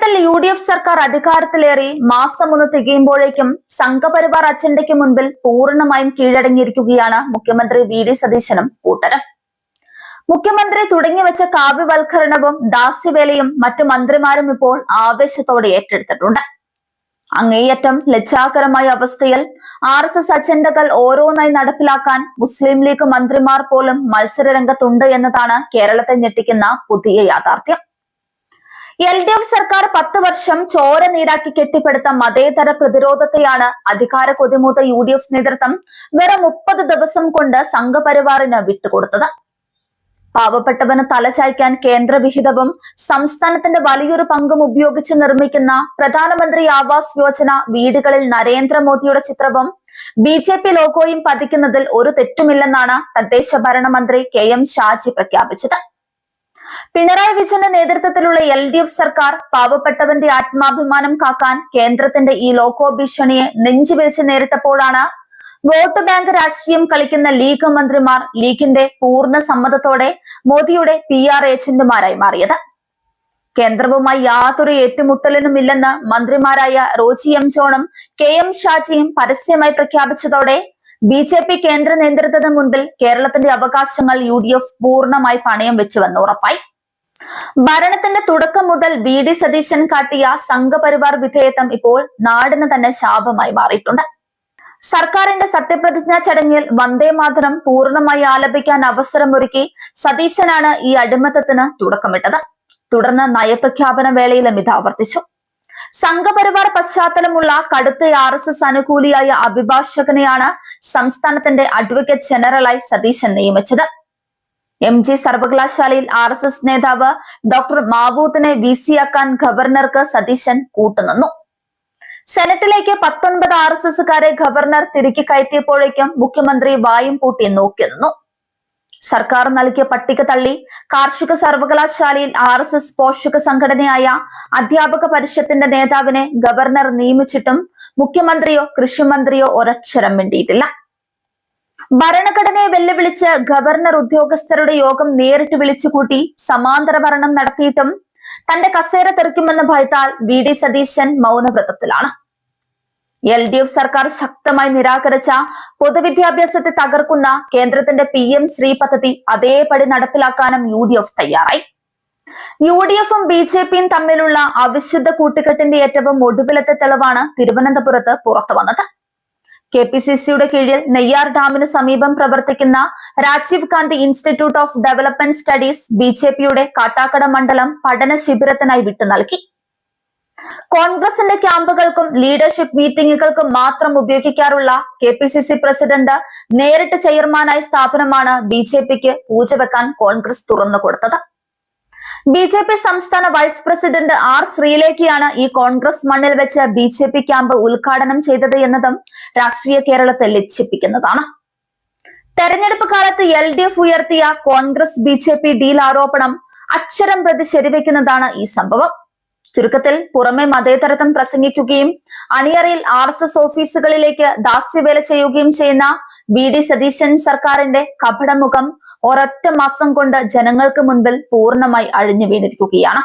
കേരളത്തിൽ UDF സർക്കാർ അധികാരത്തിലേറി മാസമൊന്ന് തികയുമ്പോഴേക്കും സംഘപരിവാർ അജണ്ടയ്ക്ക് മുൻപിൽ പൂർണ്ണമായും കീഴടങ്ങിയിരിക്കുകയാണ് മുഖ്യമന്ത്രി VD സതീശനും കൂട്ടരും. മുഖ്യമന്ത്രി തുടങ്ങിവെച്ച കാവ്യവൽക്കരണവും ദാസ്യവേലയും മറ്റു മന്ത്രിമാരും ഇപ്പോൾ ആവേശത്തോടെ ഏറ്റെടുത്തിട്ടുണ്ട്. അങ്ങേയറ്റം ലജ്ജാകരമായ അവസ്ഥയിൽ RSS അജണ്ടകൾ ഓരോന്നായി നടപ്പിലാക്കാൻ മുസ്ലിം ലീഗ് മന്ത്രിമാർ പോലും മത്സരരംഗത്തുണ്ട് എന്നതാണ് കേരളത്തെ ഞെട്ടിക്കുന്ന പുതിയ യാഥാർത്ഥ്യം. LDF സർക്കാർ 10 വർഷം ചോര നീരാക്കി കെട്ടിപ്പടുത്ത മതേതര പ്രതിരോധത്തെയാണ് അധികാര കൊതിമൂത്ത UDF നേതൃത്വം വെറും 30 ദിവസം കൊണ്ട് സംഘപരിവാറിന് വിട്ടുകൊടുത്തത്. പാവപ്പെട്ടവന് തലചായ്ക്കാൻ കേന്ദ്രവിഹിതവും സംസ്ഥാനത്തിന്റെ വലിയൊരു പങ്കും ഉപയോഗിച്ച് നിർമ്മിക്കുന്ന പ്രധാനമന്ത്രി ആവാസ് യോജന വീടുകളിൽ നരേന്ദ്രമോദിയുടെ ചിത്രവും BJP ലോഗോയും പതിക്കുന്നതിൽ ഒരു തെറ്റുമില്ലെന്നാണ് തദ്ദേശ ഭരണ മന്ത്രി KM ഷാജി പ്രഖ്യാപിച്ചത്. പിണറായി വിജയന്റെ നേതൃത്വത്തിലുള്ള LDF സർക്കാർ പാവപ്പെട്ടവന്റെ ആത്മാഭിമാനം കാക്കാൻ കേന്ദ്രത്തിന്റെ ഈ ലോഗോ ഭീഷണിയെ നെഞ്ചുവിരിച്ച് നേരിട്ടപ്പോഴാണ് വോട്ട് ബാങ്ക് രാഷ്ട്രീയം കളിക്കുന്ന ലീഗ് മന്ത്രിമാർ ലീഗിന്റെ പൂർണ്ണ സമ്മതത്തോടെ മോദിയുടെ PR ഏജന്റുമാരായി മാറിയത്. കേന്ദ്രവുമായി യാതൊരു ഏറ്റുമുട്ടലിനുമില്ലെന്ന് മന്ത്രിമാരായ റോജി M ജോണും KM ഷാജിയും പരസ്യമായി പ്രഖ്യാപിച്ചതോടെ BJP കേന്ദ്ര നേതൃത്വത്തിന് മുൻപിൽ കേരളത്തിന്റെ അവകാശങ്ങൾ UDF പൂർണ്ണമായി പണയം വെച്ചുവെന്ന് ഉറപ്പായി. ഭരണത്തിന്റെ തുടക്കം മുതൽ VD സതീശൻ കാട്ടിയ സംഘപരിവാർ വിധേയത്വം ഇപ്പോൾ നാടിന് തന്നെ ശാപമായി മാറിയിട്ടുണ്ട്. സർക്കാരിന്റെ സത്യപ്രതിജ്ഞാ ചടങ്ങിൽ വന്ദേ മാതരം പൂർണ്ണമായി ആലപിക്കാൻ അവസരമൊരുക്കി സതീശനാണ് ഈ അടിമത്തത്തിന് തുടക്കമിട്ടത്. തുടർന്ന് നയപ്രഖ്യാപന വേളയിലും ഇത് ആവർത്തിച്ചു. സംഘപരിവാർ പശ്ചാത്തലമുള്ള കടുത്ത RSS അനുകൂലിയായ അഭിഭാഷകനെയാണ് സംസ്ഥാനത്തിന്റെ അഡ്വക്കേറ്റ് ജനറലായി സതീശൻ നിയമിച്ചത്. MG സർവകലാശാലയിൽ RSS നേതാവ് ഡോക്ടർ മാവൂത്തിനെ VC ആക്കാൻ ഗവർണർക്ക് സതീശൻ കൂട്ടുനിന്നു. സെനറ്റിലേക്ക് 19 RSSകാരെ ഗവർണർ തിരികെ കയറ്റിയപ്പോഴേക്കും മുഖ്യമന്ത്രി വായും പൂട്ടി നോക്കി നിന്നു. സർക്കാർ നൽകിയ പട്ടിക തള്ളി കാർഷിക സർവകലാശാലയിൽ RSS പോഷക സംഘടനയായ അധ്യാപക പരിഷത്തിന്റെ നേതാവിനെ ഗവർണർ നിയമിച്ചിട്ടും മുഖ്യമന്ത്രിയോ കൃഷിമന്ത്രിയോ ഒരക്ഷരം മിണ്ടിയിട്ടില്ല. ഭരണഘടനയെ വെല്ലുവിളിച്ച് ഗവർണർ ഉദ്യോഗസ്ഥരുടെ യോഗം നേരിട്ട് വിളിച്ചുകൂട്ടി സമാന്തര ഭരണം നടത്തിയിട്ടും തന്റെ കസേര തെറിക്കുമെന്ന് ഭയത്താൽ VD സതീശൻ മൗനവ്രതത്തിലാണ്. LDF സർക്കാർ ശക്തമായി നിരാകരിച്ച പൊതുവിദ്യാഭ്യാസത്തെ തകർക്കുന്ന കേന്ദ്രത്തിന്റെ PM ശ്രീ പദ്ധതി അതേപടി നടപ്പിലാക്കാനും UDF തയ്യാറായി. UDFും BJPയും തമ്മിലുള്ള അവിശുദ്ധ കൂട്ടുകെട്ടിന്റെ ഏറ്റവും ഒടുവിലത്തെ തെളിവാണ് തിരുവനന്തപുരത്ത് പുറത്തു വന്നത്. KPCCയുടെ കീഴിൽ നെയ്യാർ ഡാമിന് സമീപം പ്രവർത്തിക്കുന്ന Rajiv Gandhi institute of development studies BJPയുടെ കാട്ടാക്കട മണ്ഡലം പഠന ശിബിരത്തിനായി വിട്ടു നൽകി. കോൺഗ്രസിന്റെ ക്യാമ്പുകൾക്കും ലീഡർഷിപ്പ് മീറ്റിംഗുകൾക്കും മാത്രം ഉപയോഗിക്കാറുള്ള KPCC പ്രസിഡന്റ് നേരിട്ട് ചെയർമാനായ സ്ഥാപനമാണ് BJPക്ക് പൂജവെക്കാൻ കോൺഗ്രസ് തുറന്നു കൊടുത്തത്. BJP സംസ്ഥാന വൈസ് പ്രസിഡന്റ് R ശ്രീലേഖയാണ് ഈ കോൺഗ്രസ് മണ്ണിൽ വെച്ച് BJP ക്യാമ്പ് ഉദ്ഘാടനം ചെയ്തത് എന്നതും രാഷ്ട്രീയ കേരളത്തെ ലജ്ജിപ്പിക്കുന്നതാണ്. തെരഞ്ഞെടുപ്പ് കാലത്ത് LDF ഉയർത്തിയ കോൺഗ്രസ് BJP ഡീൽ ആരോപണം അക്ഷരം പ്രതി ശരിവെക്കുന്നതാണ് ഈ സംഭവം. ചുരുക്കത്തിൽ പുറമെ മതേതരത്വം പ്രസംഗിക്കുകയും അണിയറയിൽ RSS ഓഫീസുകളിലേക്ക് ദാസ്യവേല ചെയ്യുകയും ചെയ്യുന്ന VD സതീശൻ സർക്കാരിന്റെ കപടമുഖം ഒരൊറ്റ മാസം കൊണ്ട് ജനങ്ങൾക്ക് മുൻപിൽ പൂർണ്ണമായി അഴിഞ്ഞു വീണിരിക്കുകയാണ്.